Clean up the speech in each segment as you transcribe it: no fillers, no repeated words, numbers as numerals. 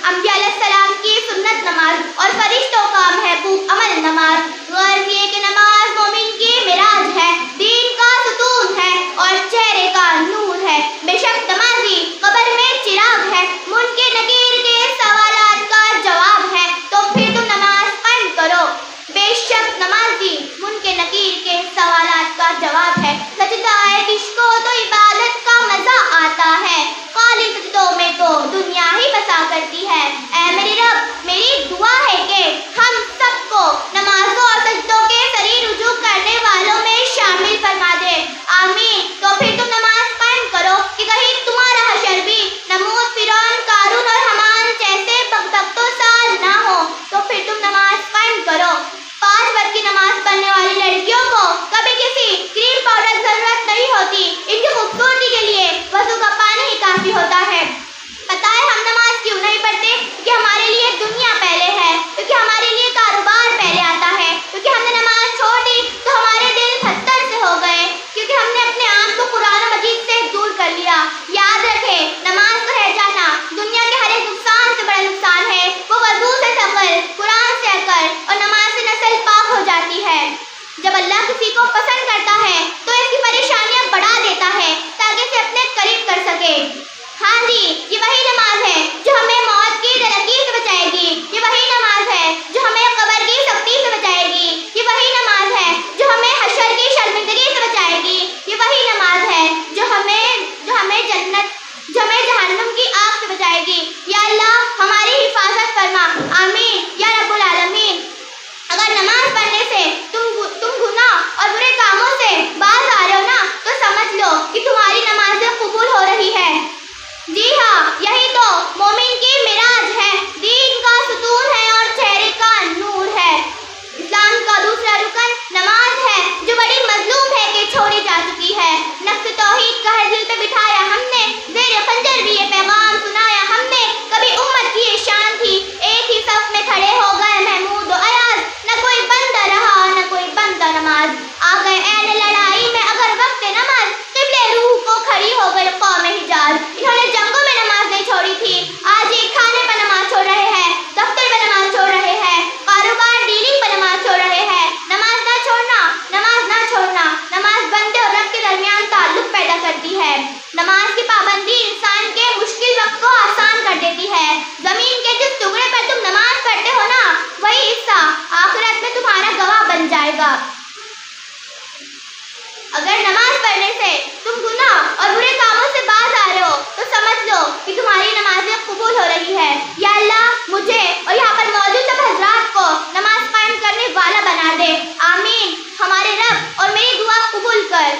अंबिया अलैहिस्सलाम की सुन्नत नमाज और फरिश्तों का महबूब अमल नमाज। गर्व ये कि नमाज मोमिन की मिराज है, दीन का सुतून है और चेहरे का नूर है। बेशक नमाजी कब्र में चिराग है, मुनकर नकीर के सवालात का जवाब है, तो फिर तुम नमाज कायम करो। बेशक नमाजी मुनकर नकीर के सवालात का जवाब है। सजदा है किसको तो इबादत का मजा आता है, खाली सजदों में तो दुनिया ही बसा करती है। ऐ मेरे रब, मेरी दुआ है कि हम सबको नमाजों और सजदों के सरी रुजू करने वालों में शामिल फरमा दे। आमीन। तो फिर तुम नमाज कायम करो कि कहीं तुम्हारा हशर भी नमूद, फिरौन, कारून और हमान जैसे बख्तो साल ना हो। तो फिर तुम नमाज कायम करो। 5 वक्त की नमाज पढ़ने वाली लड़कियों को कभी किसी क्रीम पाउडर की जरूरत नहीं होती। इनकी खूबसूरती के लिए वजू का पानी ही काफी होता है। पता है हम नमाज क्यों नहीं पढ़ते? क्योंकि हमारे लिए दुनिया पहले है, क्योंकि हमारे लिए कारोबार पहले आता है, क्योंकि हमने नमाज छोड़ दी तो हमारे दिल खत्तर से हो गए, क्योंकि हमने अपने आप को कुरान मजीद से दूर कर लिया। याद रखें, नमाज को रह जाना दुनिया के हर एक नुकसान से बड़ा नुकसान है। वो वजू से सकल, कुरान से अकल और नमाज से नस्ल पाक हो जाती है। जब अल्लाह किसी को पसंद करता है तो इसकी परेशानियां बढ़ा देता है ताकि इसे अपने करीब कर सके। हाँ जी, ये वही नमाज है जो हमें मौत की दरकी से बचाएगी। ये वही नमाज है जो हमें कब्र की सख्ती से बचाएगी। ये वही नमाज है जो हमें हशर की शर्मिंदगी से बचाएगी। ये वही नमाज है जो हमें जहन्नुम की आग से बचाएगी। या अल्लाह हमारी हिफाजत फरमा। आमीन या रब्बुल आलमीन। अगर नमाज पढ़ने से तुम गुनाह और बुरे कामों से बाज आ रहे हो ना, तो समझ लो कि तुम्हारी नमाज़ें कबूल हो रही है। जी हाँ, यही तो मोमिन की मिराज है, दीन का सुतून है और चेहरे का नूर है। इस्लाम का दूसरा रुकन नमाज है जो बड़ी मजलूम है कि छोड़ी जा चुकी है। नफ्स तौहीद का है दिल पे बिठाया हमने, ज़ेरे खंजर भी ये पैगाम सुनाया हमने। कभी उम्मत की ये शान थी, एक ही सफ में खड़े हो गए महमूद और अयाज, न कोई बंदा रहा न कोई बंदा नमाज। आ गए ऐन लड़ाई में अगर वक्त नमाज, क़िबले रूह को खड़ी हो गई कौम हिजाज। इन्होंने जंगों में नमाज नहीं छोड़ी थी, आज ये खाने पर नमाज छोड़ रहे हैं, दफ्तर पर नमाज छोड़ रहे हैं, कारोबार डीलिंग पर नमाज छोड़ रहे हैं। नमाज ना छोड़ना, नमाज ना छोड़ना। नमाज बंदे और रब के दरमियान ताल्लुक पैदा करती है। नमाज की पाबंदी इंसान के मुश्किल वक्त को आसान कर देती है। जमीन के जिस टुकड़े पर तुम नमाज पढ़ते हो ना, वही हिस्सा आखिरत में तुम्हारा गवाह बन जाएगा। अगर नमाज पढ़ने से तुम गुनाह और बुरे कामों से बाज आ रहे हो तो समझ लो कि तुम्हारी नमाजें कबूल हो रही है। या अल्लाह मुझे और यहाँ पर मौजूद सब हजरात को नमाज कायम करने वाला बना दे। आमीन। हमारे रब और मेरी दुआ कबूल कर।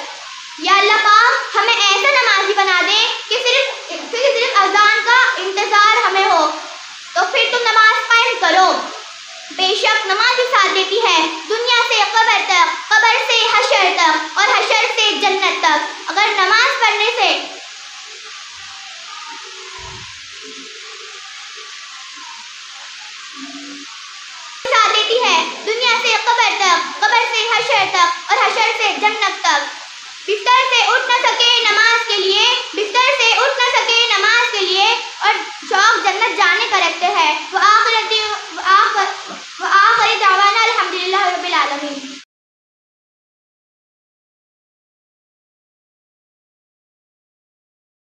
या अल्लाह पाक हमें ऐसा नमाजी बना दे कि सिर्फ अजान का इंतजार हमें हो। तो फिर तुम नमाज कायम करो। बेशक नमाज साथ देती है दुनिया से कब्र तक, कब्र से हशर तक और हशर से जन्नत तक। अगर नमाज पढ़ने से साथ देती है दुनिया से कब्र तक, कब्र से हशर तक और हशर से जन्नत तक। बिस्तर से उठ न सके नमाज के लिए